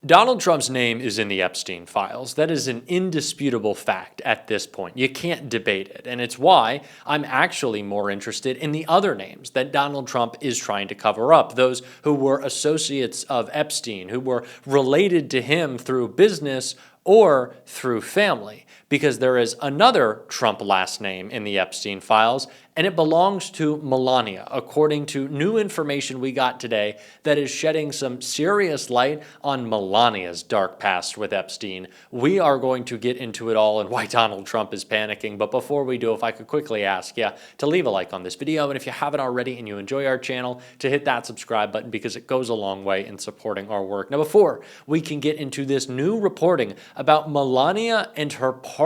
Donald Trump's name is in the Epstein files. That is an indisputable fact at this point. You can't debate it. And it's why I'm actually more interested in the other names that Donald Trump is trying to cover up. Those who were associates of Epstein, who were related to him through business or through family. Because there is another Trump last name in the Epstein files, and it belongs to Melania, according to new information we got today that is shedding some serious light on Melania's dark past with Epstein. We are going to get into it all and why Donald Trump is panicking. But before we do, if I could quickly ask you to leave a like on this video, and if you haven't already and you enjoy our channel, to hit that subscribe button because it goes a long way in supporting our work. Now, before we can get into this new reporting about Melania and her parties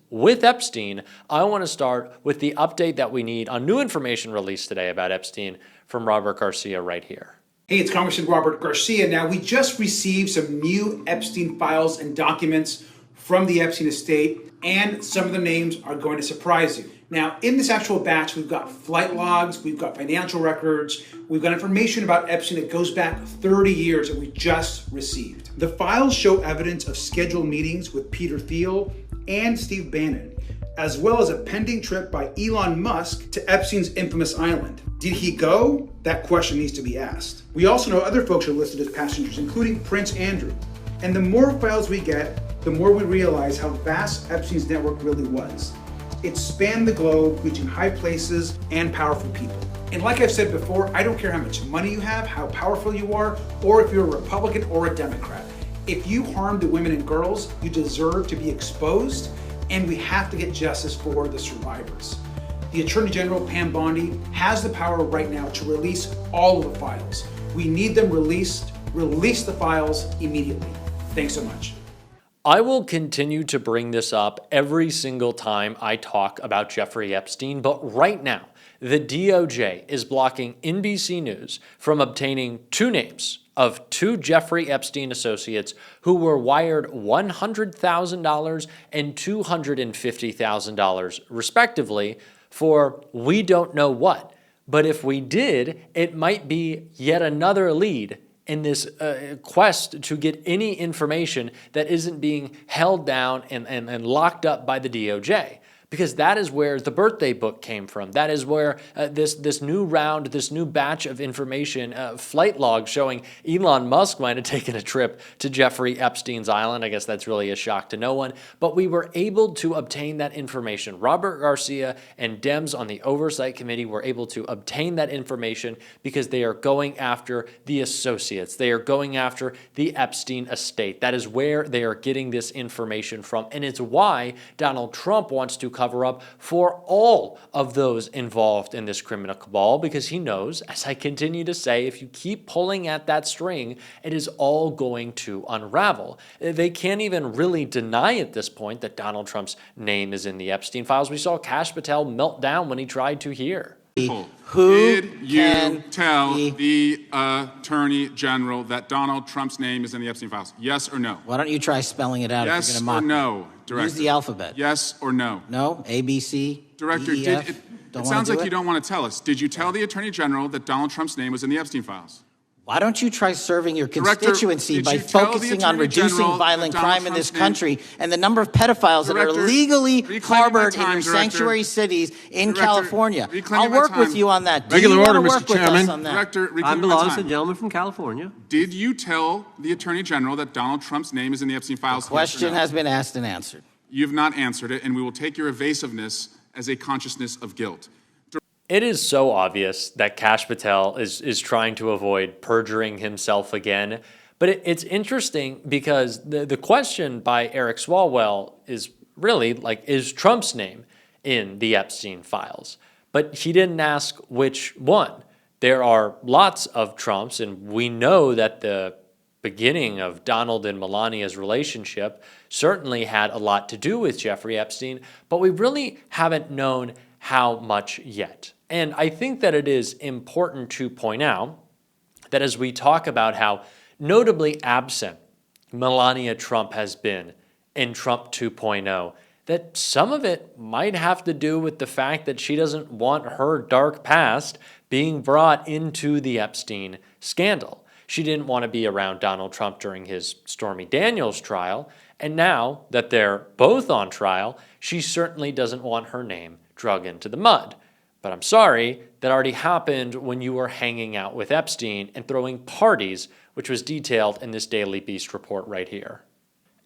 with Epstein, I want to start with the update that we need on new information released today about Epstein from Robert Garcia right here. Hey, it's Congressman Robert Garcia. Now, we just received some new Epstein files and documents from the Epstein estate, and some of the names are going to surprise you. Now, in this actual batch, we've got flight logs, we've got financial records, we've got information about Epstein that goes back 30 years that we just received. The files show evidence of scheduled meetings with Peter Thiel and Steve Bannon, as well as a pending trip by Elon Musk to Epstein's infamous island. Did he go? That question needs to be asked. We also know other folks are listed as passengers, including Prince Andrew. And the more files we get, the more we realize how vast Epstein's network really was. It spanned the globe, reaching high places and powerful people. And like I've said before, I don't care how much money you have, how powerful you are, or if you're a Republican or a Democrat. If you harm the women and girls, you deserve to be exposed, and we have to get justice for the survivors. The Attorney General, Pam Bondi, has the power right now to release all of the files. We need them released. Release the files immediately. Thanks so much. I will continue to bring this up every single time I talk about Jeffrey Epstein, but right now, the DOJ is blocking NBC News from obtaining two names of two Jeffrey Epstein associates who were wired $100,000 and $250,000 respectively for we don't know what. But if we did, it might be yet another lead in this quest to get any information that isn't being held down and locked up by the DOJ. Because that is where the birthday book came from. That is where this new round, this new batch of information, flight log showing Elon Musk might have taken a trip to Jeffrey Epstein's island. I guess that's really a shock to no one. But we were able to obtain that information. Robert Garcia and Dems on the Oversight Committee were able to obtain that information because they are going after the associates. They are going after the Epstein estate. That is where they are getting this information from. And it's why Donald Trump wants to cover up for all of those involved in this criminal cabal, because he knows, as I continue to say, if you keep pulling at that string, it is all going to unravel. They can't even really deny at this point that Donald Trump's name is in the Epstein files. We saw Kash Patel melt down when he tried to hear. Who did you tell the Attorney General that Donald Trump's name is in the Epstein files? Yes or no? Why don't you try spelling it out? Yes if you're or gonna mock no, me? Director? Use the alphabet. Yes or no? No? A, B, C, Director, D, E, F? it Don't sounds wanna like do you it? don't want to tell us. Did you tell the Attorney General that Donald Trump's name was in the Epstein files? Why don't you try serving your Director, constituency did by you tell the focusing on Attorney reducing General violent that Donald crime in this Trump's name- country and the number of pedophiles that are Director, legally reclaim my harbored in time, your Director. sanctuary cities in Director, California? reclaim I'll my work with time. you on that. Do Regular you order, wanna Mr. work with us Chairman. on that? Director, I reclaim my belongs to time. the gentleman from California. Did you tell the Attorney General that Donald Trump's name is in the Epstein files? Yes or Question no? has been asked and answered. You've not answered it, and we will take your evasiveness as a consciousness of guilt. It is so obvious that Kash Patel is trying to avoid perjuring himself again. But it's interesting because the question by Eric Swalwell is really like, is Trump's name in the Epstein files? But he didn't ask which one. There are lots of Trumps, and we know that the beginning of Donald and Melania's relationship certainly had a lot to do with Jeffrey Epstein, but we really haven't known how much yet. And I think that it is important to point out that as we talk about how notably absent Melania Trump has been in Trump 2.0, that some of it might have to do with the fact that she doesn't want her dark past being brought into the Epstein scandal. She didn't want to be around Donald Trump during his Stormy Daniels trial. And now that they're both on trial, she certainly doesn't want her name drug into the mud. But I'm sorry, that already happened when you were hanging out with Epstein and throwing parties, which was detailed in this Daily Beast report right here.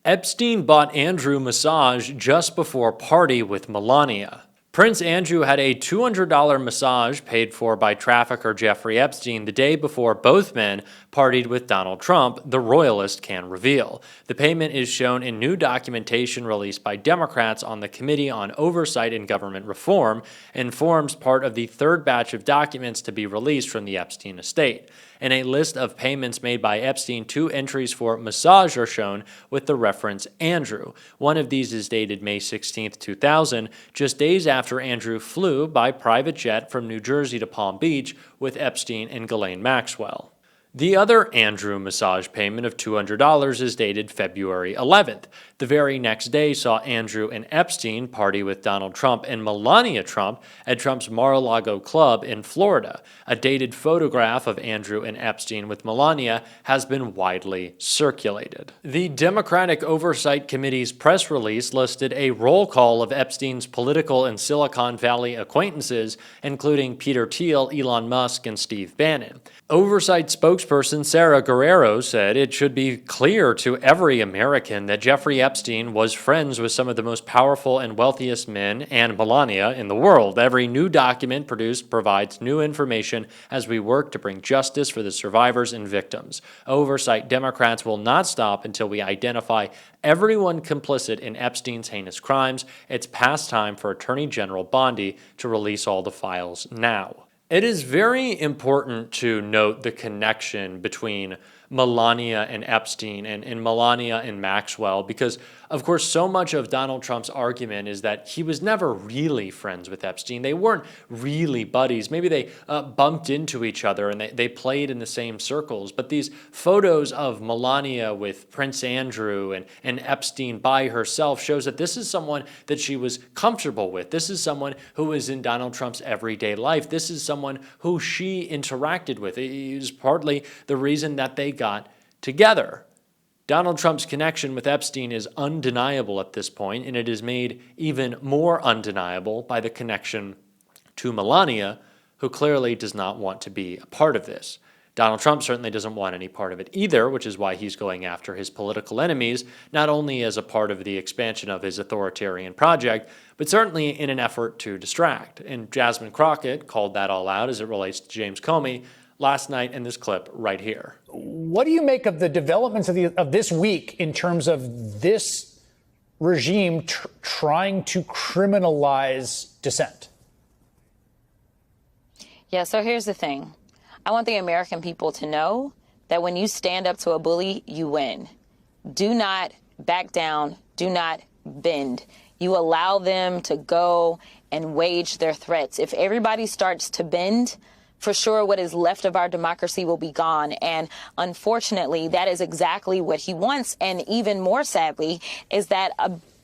Epstein bought Andrew massage just before party with Melania. Prince Andrew had a $200 massage paid for by trafficker Jeffrey Epstein the day before both men partied with Donald Trump, the royalist can reveal. The payment is shown in new documentation released by Democrats on the Committee on Oversight and Government Reform and forms part of the third batch of documents to be released from the Epstein estate. In a list of payments made by Epstein, 2 entries for massage are shown with the reference Andrew. One of these is dated May 16, 2000, just days after Andrew flew by private jet from New Jersey to Palm Beach with Epstein and Ghislaine Maxwell. The other Andrew massage payment of $200 is dated February 11th. The very next day saw Andrew and Epstein party with Donald Trump and Melania Trump at Trump's Mar-a-Lago club in Florida. A dated photograph of Andrew and Epstein with Melania has been widely circulated. The Democratic Oversight Committee's press release listed a roll call of Epstein's political and Silicon Valley acquaintances, including Peter Thiel, Elon Musk, and Steve Bannon. Oversight spokesperson Sarah Guerrero said it should be clear to every American that Jeffrey Epstein was friends with some of the most powerful and wealthiest men and Melania in the world. Every new document produced provides new information as we work to bring justice for the survivors and victims. Oversight Democrats will not stop until we identify everyone complicit in Epstein's heinous crimes. It's past time for Attorney General Bondi to release all the files now. It is very important to note the connection between Melania and Epstein and Melania and Maxwell because, of course, so much of Donald Trump's argument is that he was never really friends with Epstein. They weren't really buddies. Maybe they bumped into each other and they played in the same circles. But these photos of Melania with Prince Andrew and Epstein by herself shows that this is someone that she was comfortable with. This is someone who was in Donald Trump's everyday life. This is someone who she interacted with. It was partly the reason that they got together. Donald Trump's connection with Epstein is undeniable at this point, and it is made even more undeniable by the connection to Melania, who clearly does not want to be a part of this. Donald Trump certainly doesn't want any part of it either, which is why he's going after his political enemies, not only as a part of the expansion of his authoritarian project, but certainly in an effort to distract. And Jasmine Crockett called that all out as it relates to James Comey last night in this clip right here. What do you make of the developments of this week in terms of this regime trying to criminalize dissent? Yeah, so here's the thing. I want the American people to know that when you stand up to a bully, you win. Do not back down. Do not bend. You allow them to go and wage their threats. If everybody starts to bend, for sure, what is left of our democracy will be gone. And unfortunately, that is exactly what he wants. And even more sadly, is that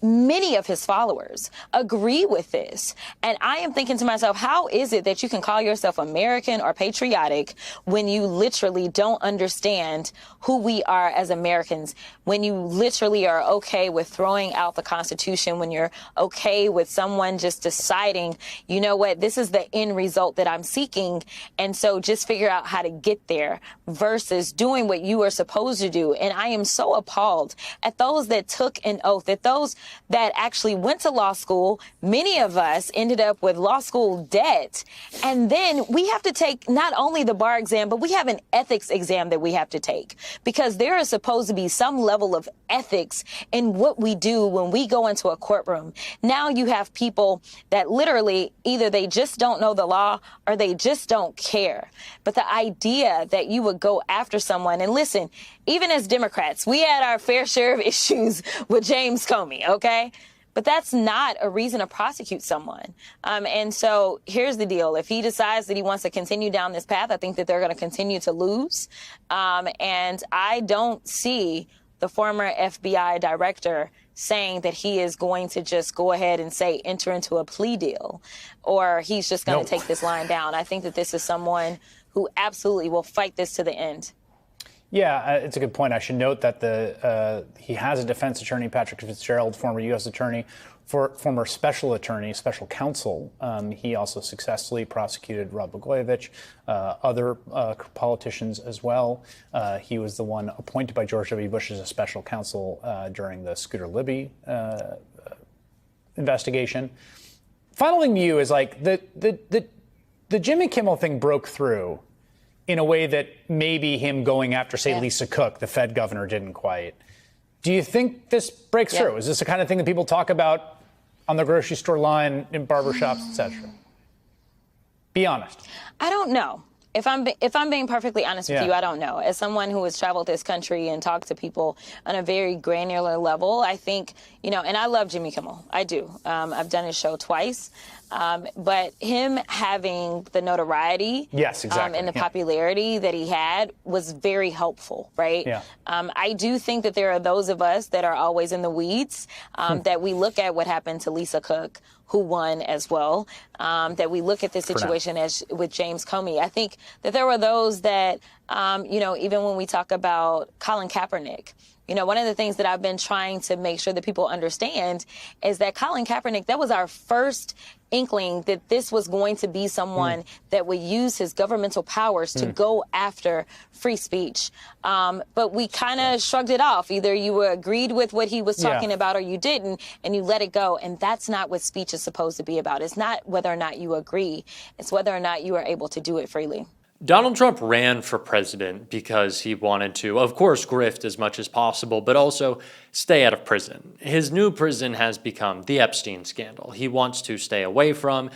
many of his followers agree with this. And I am thinking to myself, how is it that you can call yourself American or patriotic when you literally don't understand who we are as Americans, when you literally are okay with throwing out the Constitution, when you're okay with someone just deciding, you know what, this is the end result that I'm seeking, and so just figure out how to get there versus doing what you are supposed to do. And I am so appalled at those that took an oath, at those that actually went to law school. Many of us ended up with law school debt. And then we have to take not only the bar exam, but we have an ethics exam that we have to take, because there is supposed to be some level of ethics in what we do when we go into a courtroom. Now you have people that literally either they just don't know the law or they just don't care. But the idea that you would go after someone, and listen, even as Democrats, we had our fair share of issues with James Comey, okay? But that's not a reason to prosecute someone. And so here's the deal. If he decides that he wants to continue down this path, I think that they're going to continue to lose. And I don't see the former FBI director saying that he is going to just go ahead and say enter into a plea deal, or he's just going to take this line down. I think that this is someone who absolutely will fight this to the end. Yeah, it's a good point. I should note that he has a defense attorney, Patrick Fitzgerald, former U.S. attorney, former special counsel. He also successfully prosecuted Rod Blagojevich, other politicians as well. He was the one appointed by George W. Bush as a special counsel during the Scooter Libby investigation. Final thing to you is like the Jimmy Kimmel thing broke through in a way that maybe him going after, say, Lisa Cook, the Fed governor, didn't quite. Do you think this breaks through? Is this the kind of thing that people talk about on the grocery store line, in barbershops, etc.? Be honest. I don't know. If I'm being perfectly honest with you, I don't know. As someone who has traveled this country and talked to people on a very granular level, I think, and I love Jimmy Kimmel. I do. I've done his show twice. But him having the notoriety and the popularity that he had was very helpful, right? Yeah. I do think that there are those of us that are always in the weeds, that we look at what happened to Lisa Cook, who won as well, that we look at this situation as with James Comey. I think that there were those that, even when we talk about Colin Kaepernick, one of the things that I've been trying to make sure that people understand is that Colin Kaepernick, that was our first inkling that this was going to be someone that would use his governmental powers to go after free speech. But we kind of shrugged it off. Either you agreed with what he was talking about or you didn't, and you let it go. And that's not what speech is supposed to be about. It's not whether or not you agree. It's whether or not you are able to do it freely. Donald Trump ran for president because he wanted to, of course, grift as much as possible, but also stay out of prison. His new prison has become the Epstein scandal. He wants to stay away from,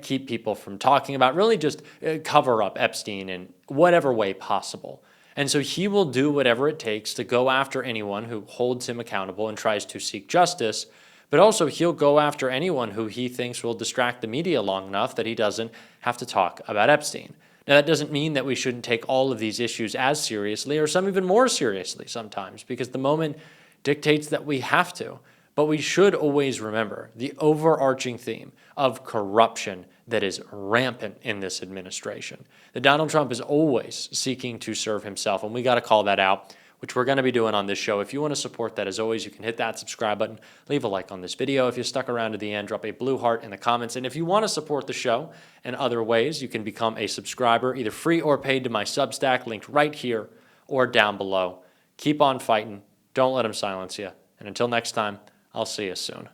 keep people from talking about, really just cover up Epstein in whatever way possible. And so he will do whatever it takes to go after anyone who holds him accountable and tries to seek justice, but also he'll go after anyone who he thinks will distract the media long enough that he doesn't have to talk about Epstein. Now, that doesn't mean that we shouldn't take all of these issues as seriously, or some even more seriously sometimes, because the moment dictates that we have to. But we should always remember the overarching theme of corruption that is rampant in this administration. That Donald Trump is always seeking to serve himself, and we got to call that out, which we're going to be doing on this show. If you want to support that, as always, you can hit that subscribe button, leave a like on this video. If you stuck around to the end, drop a blue heart in the comments. And if you want to support the show in other ways, you can become a subscriber, either free or paid, to my Substack, linked right here or down below. Keep on fighting. Don't let them silence you. And until next time, I'll see you soon.